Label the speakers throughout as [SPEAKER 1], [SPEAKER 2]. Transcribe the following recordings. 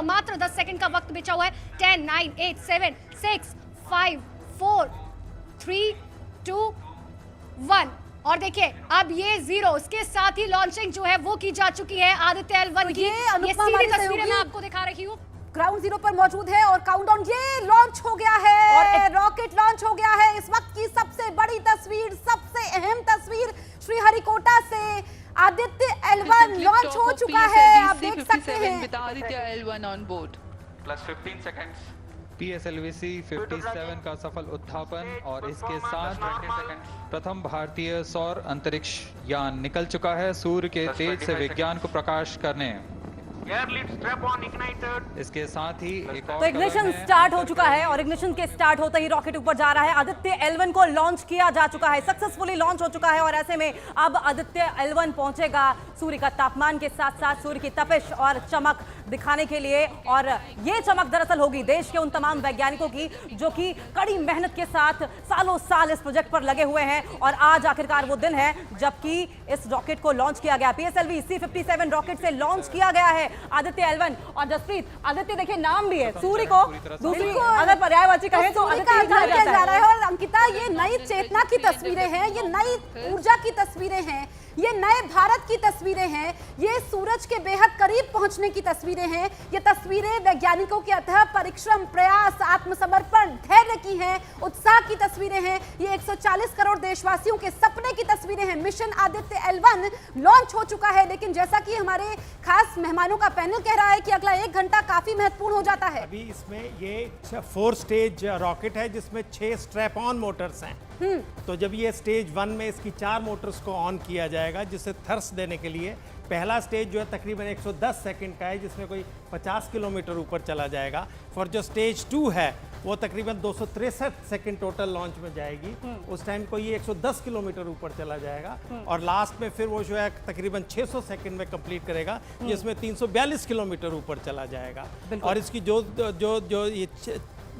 [SPEAKER 1] मात्र 10 सेकंड का वक्त बचा हुआ है। 10, 9, 8, 7, 6, 5, 4, 3, 2, 1 और देखिए अब ये 0 उसके साथ ही लॉन्चिंग जो है वो की जा चुकी है आदित्य L1 की। ये सीधी तस्वीरें मैं आपको दिखा रही हूँ,
[SPEAKER 2] ग्राउंड जीरो पर मौजूद है और काउंटडाउन ये लॉन्च हो गया है और रॉकेट लॉन्च हो गया है। इस वक्त की सबसे बड़ी तस्वीर, सबसे अहम तस्वीर श्रीहरिकोटा से आदित्य L1 लॉन्च हो चुका है। आप देख सकते हैं
[SPEAKER 3] Aditya L1 on board
[SPEAKER 4] plus 15 seconds
[SPEAKER 5] PSLV-C 57 का सफल उत्थापन और इसके साथ प्रथम भारतीय सौर अंतरिक्ष यान निकल चुका है सूर्य के तेज से विज्ञान को प्रकाश करने। इसके साथ ही एक और
[SPEAKER 2] तो इग्निशन स्टार्ट हो चुका है और इग्निशन के स्टार्ट होते ही रॉकेट ऊपर जा रहा है। आदित्य L1 को लॉन्च किया जा चुका है, सक्सेसफुली लॉन्च हो चुका है और ऐसे में अब आदित्य L1 पहुंचेगा सूर्य का तापमान के साथ साथ सूर्य की तपिश और चमक दिखाने के लिए। और ये चमक दरअसल होगी देश के उन तमाम वैज्ञानिकों की जो कि कड़ी मेहनत के साथ सालों साल इस प्रोजेक्ट पर लगे हुए हैं और आज आखिरकार वो दिन है जबकि इस रॉकेट को लॉन्च किया गया। PSLV-C 57 रॉकेट से लॉन्च किया गया है आदित्य L1। और जसप्रीत, आदित्य देखिए नाम भी है, सूर्य को दूसरी अगर पर्यायवाची कहें तो आदित्य जा रहा है। और अंकिता, ये नई चेतना की तस्वीरें हैं, ये नई ऊर्जा की तस्वीरें हैं, ये नए भारत की तस्वीरें हैं, ये सूरज के बेहद करीब पहुंचने की तस्वीरें हैं। ये तस्वीरें वैज्ञानिकों के अथक परिश्रम, प्रयास, आत्मसमर्पण, धैर्य की हैं, उत्साह की तस्वीरें हैं। ये 140 करोड़ देशवासियों के सपने की तस्वीरें हैं। मिशन आदित्य L1 लॉन्च हो चुका है, लेकिन जैसा कि हमारे खास मेहमानों का पैनल कह रहा है कि अगला 1 घंटा काफी महत्वपूर्ण हो जाता है।
[SPEAKER 6] अभी इसमें ये 4 स्टेज रॉकेट है जिसमें 6 स्ट्रैप ऑन मोटर्स हैं। तो जब ये स्टेज 1 में इसकी 4 मोटर्स को ऑन किया जाएगा जिससे थर्स्ट देने के लिए पहला स्टेज जो है तकरीबन 110 सेकंड का है जिसमें कोई 50 किलोमीटर ऊपर चला जाएगा। और जो स्टेज 2 है वो तकरीबन 263 सेकंड टोटल लॉन्च में जाएगी। उस टाइम को ये 110 किलोमीटर ऊपर चला जाएगा और लास्ट में फिर वो जो है तकरीबन 600 सेकंड में कंप्लीट करेगा जिसमें 342 किलोमीटर ऊपर चला जाएगा। और इसकी जो ये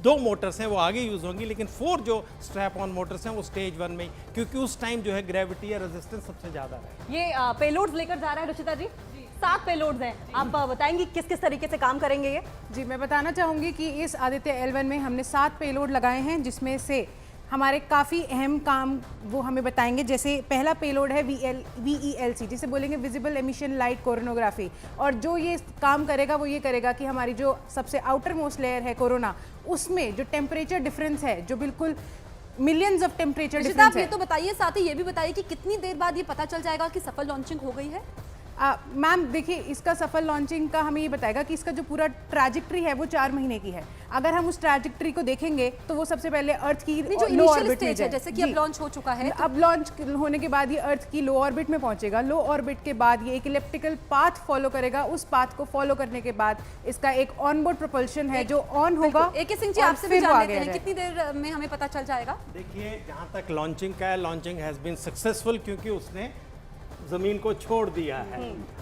[SPEAKER 6] 2 मोटर्स हैं वो आगे यूज होंगी, लेकिन 4 जो स्ट्रैप ऑन मोटर्स हैं वो स्टेज 1 में, क्योंकि उस टाइम जो है ग्रेविटी या रेजिस्टेंस सबसे ज्यादा है।
[SPEAKER 2] ये पेलोड्स लेकर जा रहा है रुचिता जी, 7 पेलोड्स हैं। आप बताएंगी किस किस तरीके से काम करेंगे ये?
[SPEAKER 7] जी, मैं बताना चाहूँगी कि इस आदित्य L1 में हमने 7 पेलोड लगाए हैं जिसमें से हमारे काफ़ी अहम काम वो हमें बताएंगे। जैसे पहला पेलोड है VELC, जिसे बोलेंगे विजिबल एमिशन लाइट कोरोनोग्राफी। और जो ये काम करेगा वो ये करेगा कि हमारी जो सबसे आउटर मोस्ट लेयर है कोरोना, उसमें जो टेम्परेचर डिफरेंस है, जो बिल्कुल मिलियंस ऑफ टेम्परेचर डिफरेंस
[SPEAKER 2] आप ये तो बताइए, साथ ही ये भी बताइए कि कितनी देर बाद ये पता चल जाएगा कि सफल लॉन्चिंग हो गई है?
[SPEAKER 7] मैम देखिए, इसका सफल लॉन्चिंग का हमें ये बताएगा कि इसका जो पूरा ट्रैजेक्टरी है वो 4 महीने की है। अगर हम उस ट्रैजेक्टरी को देखेंगे तो वो सबसे पहले अर्थ की
[SPEAKER 2] जो इनिशियल स्टेज है, जैसे कि अब लॉन्च हो चुका है,
[SPEAKER 7] अब लॉन्च होने के बाद ये अर्थ की लो ऑर्बिट में पहुंचेगा। लो ऑर्बिट के बाद ये एक इलेप्टिकल पाथ फॉलो करेगा। उस पाथ को फॉलो करने के बाद इसका एक ऑनबोर्ड प्रोपल्शन है जो ऑन होगा।
[SPEAKER 2] AK सिंह जी, आपसे भी जान लेते हैं कितनी देर में हमें पता चल जाएगा?
[SPEAKER 6] देखिए, जहाँ तक लॉन्चिंग का है, लॉन्चिंग हैज बीन सक्सेसफुल क्योंकि उसने जमीन को छोड़ दिया है।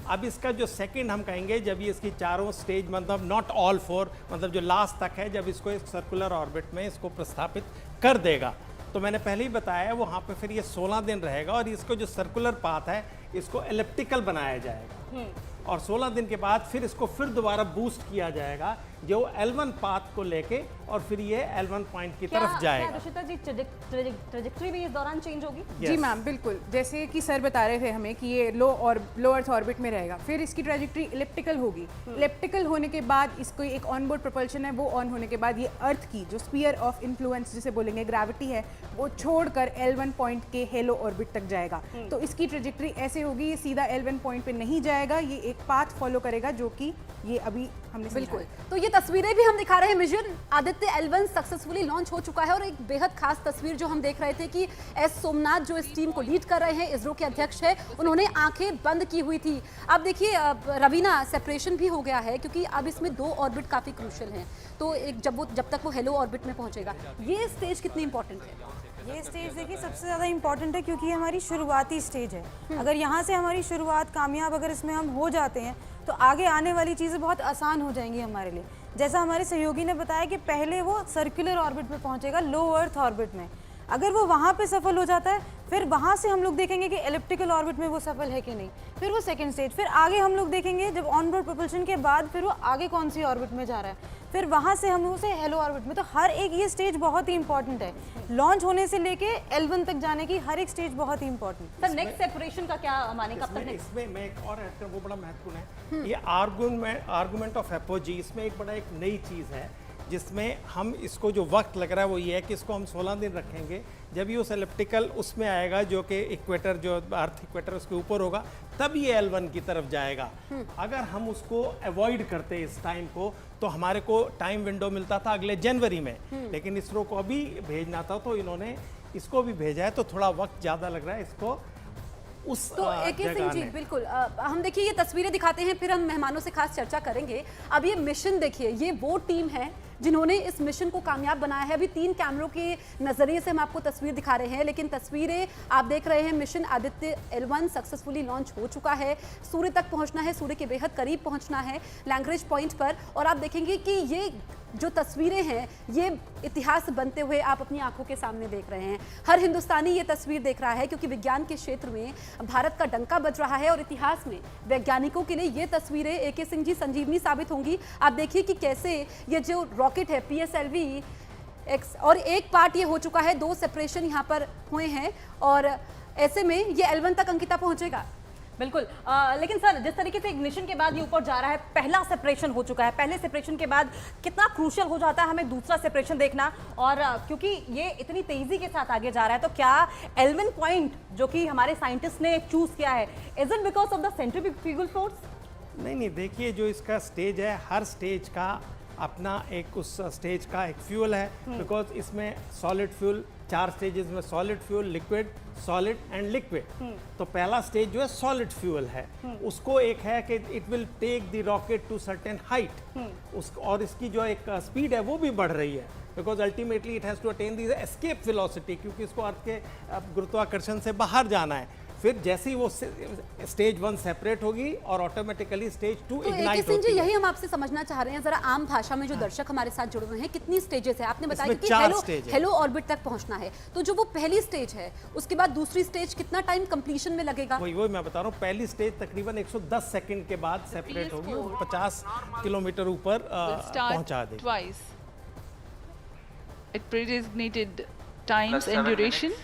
[SPEAKER 6] अब इसका जो सेकंड हम कहेंगे, जब ये इसकी चारों स्टेज, मतलब नॉट ऑल 4, मतलब जो लास्ट तक है, जब इसको एक सर्कुलर ऑर्बिट में इसको प्रस्थापित कर देगा, तो मैंने पहले ही बताया वहाँ पे फिर ये 16 दिन रहेगा और इसको जो सर्कुलर पाथ है इसको एलिप्टिकल बनाया जाएगा और 16 दिन के बाद फिर इसको फिर दोबारा बूस्ट किया जाएगा जो L1 पाथ को लेके और फिर ये L1 पॉइंट की तरफ जाएगा।
[SPEAKER 2] रुचिता जी, ट्रैजेक्टरी भी इस दौरान चेंज होगी?
[SPEAKER 7] जी मैम, बिल्कुल। जैसे कि सर बता रहे थे हमें कि ये लो अर्थ ऑर्बिट में रहेगा, फिर इसकी ट्रैजेक्टरी इलिप्टिकल होगी। इलिप्टिकल होने के बाद इसको एक ऑनबोर्ड प्रोपल्शन है, वो ऑन होने के बाद ये अर्थ की जो स्फीयर ऑफ इन्फ्लुएंस जिसे बोलेंगे ग्रेविटी है, वो छोड़कर L1 पॉइंट के हेलो ऑर्बिट तक जाएगा। तो इसकी ट्रैजेक्टरी ऐसे होगी, ये सीधा L1 पॉइंट पे नहीं जाएगा, ये एक पाथ फॉलो करेगा जो कि ये अभी हमने
[SPEAKER 2] बिल्कुल। तो ये तस्वीरें भी हम दिखा रहे हैं। Mission Aditya L1 successfully launch हो चुका है और एक बेहद खास तस्वीर जो हम देख रहे थे कि एस सोमनाथ जो इस टीम को लीड कर रहे हैं, इसरो के अध्यक्ष है, उन्होंने आंखें बंद की हुई थी। अब देखिए रवीना, सेपरेशन भी हो गया है क्योंकि अब इसमें 2 ऑर्बिट काफी क्रूशियल हैं। तो एक जब तक वो हेलो ऑर्बिट में पहुंचेगा, ये स्टेज कितनी इंपॉर्टेंट है?
[SPEAKER 8] ये स्टेज देखिए सबसे ज़्यादा इम्पॉर्टेंट है क्योंकि ये हमारी शुरुआती स्टेज है। अगर यहाँ से हमारी शुरुआत कामयाब अगर इसमें हम हो जाते हैं तो आगे आने वाली चीज़ें बहुत आसान हो जाएंगी हमारे लिए। जैसा हमारे सहयोगी ने बताया कि पहले वो सर्कुलर ऑर्बिट में पहुँचेगा, लो अर्थ ऑर्बिट में। अगर वो वहाँ पे सफल हो जाता है फिर वहाँ से हम लोग देखेंगे कि एलिप्टिकल ऑर्बिट में वो सफल है कि नहीं, फिर वो सेकंड स्टेज, फिर आगे हम लोग देखेंगे जब ऑनबोर्ड प्रोपल्शन के बाद फिर वो आगे कौन सी ऑर्बिट में जा रहा है, फिर वहाँ से हम उसे हेलो ऑर्बिट में। तो हर एक ये स्टेज बहुत ही इंपॉर्टेंट है, लॉन्च होने से लेके L1 तक जाने की हर एक स्टेज बहुत ही इंपॉर्टेंट।
[SPEAKER 2] सर नेक्स्ट सेपरेशन का क्या माने, कब तक नेक्स्ट?
[SPEAKER 6] इसमें मैं एक और ऐड करूं, वो बड़ा महत्वपूर्ण है। ये आर्गुमेंट ऑफ एपोजी, इसमें एक बड़ा एक नई चीज़ है जिसमें हम इसको जो वक्त लग रहा है वो ये है कि इसको हम 16 दिन रखेंगे। जब ये उस एलिप्टिकल उसमें आएगा जो कि इक्वेटर, जो अर्थ इक्वेटर उसके ऊपर होगा, तब ये L1 की तरफ जाएगा। अगर हम उसको अवॉइड करते इस टाइम को तो हमारे को टाइम विंडो मिलता था अगले जनवरी में, लेकिन इसरो को अभी भेजना था तो इन्होंने इसको भी भेजा है, तो थोड़ा वक्त ज़्यादा लग रहा है इसको उस
[SPEAKER 2] तो AK सिंह जी, बिल्कुल हम देखिए ये तस्वीरें दिखाते हैं, फिर हम मेहमानों से खास चर्चा करेंगे। अब ये मिशन देखिए, ये वो टीम है जिन्होंने इस मिशन को कामयाब बनाया है। अभी 3 कैमरों के नजरिए से हम आपको तस्वीर दिखा रहे हैं, लेकिन तस्वीरें आप देख रहे हैं। Mission Aditya L1 successfully launch हो चुका है, सूर्य तक पहुंचना है, सूर्य के बेहद करीब पहुंचना है लैग्रेंज पॉइंट पर। और आप देखेंगे कि ये जो तस्वीरें हैं ये इतिहास बनते हुए आप अपनी आंखों के सामने देख रहे हैं। हर हिंदुस्तानी ये तस्वीर देख रहा है क्योंकि विज्ञान के क्षेत्र में भारत का डंका बज रहा है और इतिहास में वैज्ञानिकों के लिए ये तस्वीरें AK सिंह जी संजीवनी साबित होंगी। आप देखिए कि कैसे ये जो रॉकेट है PSLV X, और एक पार्ट ये हो चुका है, 2 सेपरेशन यहाँ पर हुए हैं और ऐसे में ये L1 तक अंकिता पहुंचेगा। बिल्कुल लेकिन सर जिस तरीके से इग्निशन के बाद ये ऊपर जा रहा है, पहला सेपरेशन हो चुका है, पहले सेपरेशन के बाद कितना क्रूशियल हो जाता है हमें दूसरा सेपरेशन देखना, और क्योंकि ये इतनी तेजी के साथ आगे जा रहा है, तो क्या L1 पॉइंट जो कि हमारे साइंटिस्ट ने चूज किया है, is it because of the centrifugal force?
[SPEAKER 6] नहीं, देखिए जो इसका स्टेज है, हर स्टेज का अपना एक उस स्टेज का एक फ्यूल है, बिकॉज इसमें सॉलिड फ्यूल, 4 स्टेजेस में solid fuel, liquid, solid and liquid. तो पहला स्टेज जो है सॉलिड फ्यूल है, उसको एक है कि it will take the rocket to certain height, और इसकी जो एक स्पीड है वो भी बढ़ रही है, because ultimately it has to attain the escape velocity, क्योंकि इसको अर्थ के गुरुत्वाकर्षण से बाहर जाना है। फिर जैसे ही वो स्टेज 1 सेपरेट होगी और ऑटोमेटिकली स्टेज 2 इग्नाइट होती है।
[SPEAKER 2] यही हम आपसे समझना चाह रहे हैं, जरा आम भाषा में जो दर्शक हमारे साथ जुड़े हुए हैं, कितनी स्टेजेस है? आपने बताया कि हेलो ऑर्बिट तक पहुंचना है, तो जो वो पहली स्टेज है उसके बाद दूसरी स्टेज कितना टाइम कंप्लीशन में लगेगा?
[SPEAKER 6] वही मैं बता रहा हूँ, पहली स्टेज तकरीबन 110 सेकंड के बाद सेपरेट होगी और 50 किलोमीटर ऊपर पहुंचा देगी।
[SPEAKER 3] Twice. At predesignated times and duration.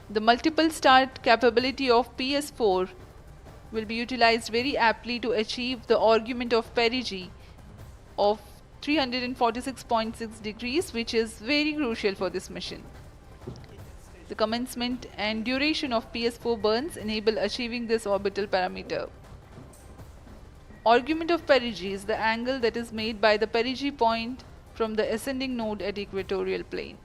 [SPEAKER 3] The multiple start capability of PS4 will be utilized very aptly to achieve the argument of perigee of 346.6 degrees, which is very crucial for this mission. The commencement and duration of PS4 burns enable achieving this orbital parameter. Argument of perigee is the angle that is made by the perigee point from the ascending node at equatorial plane.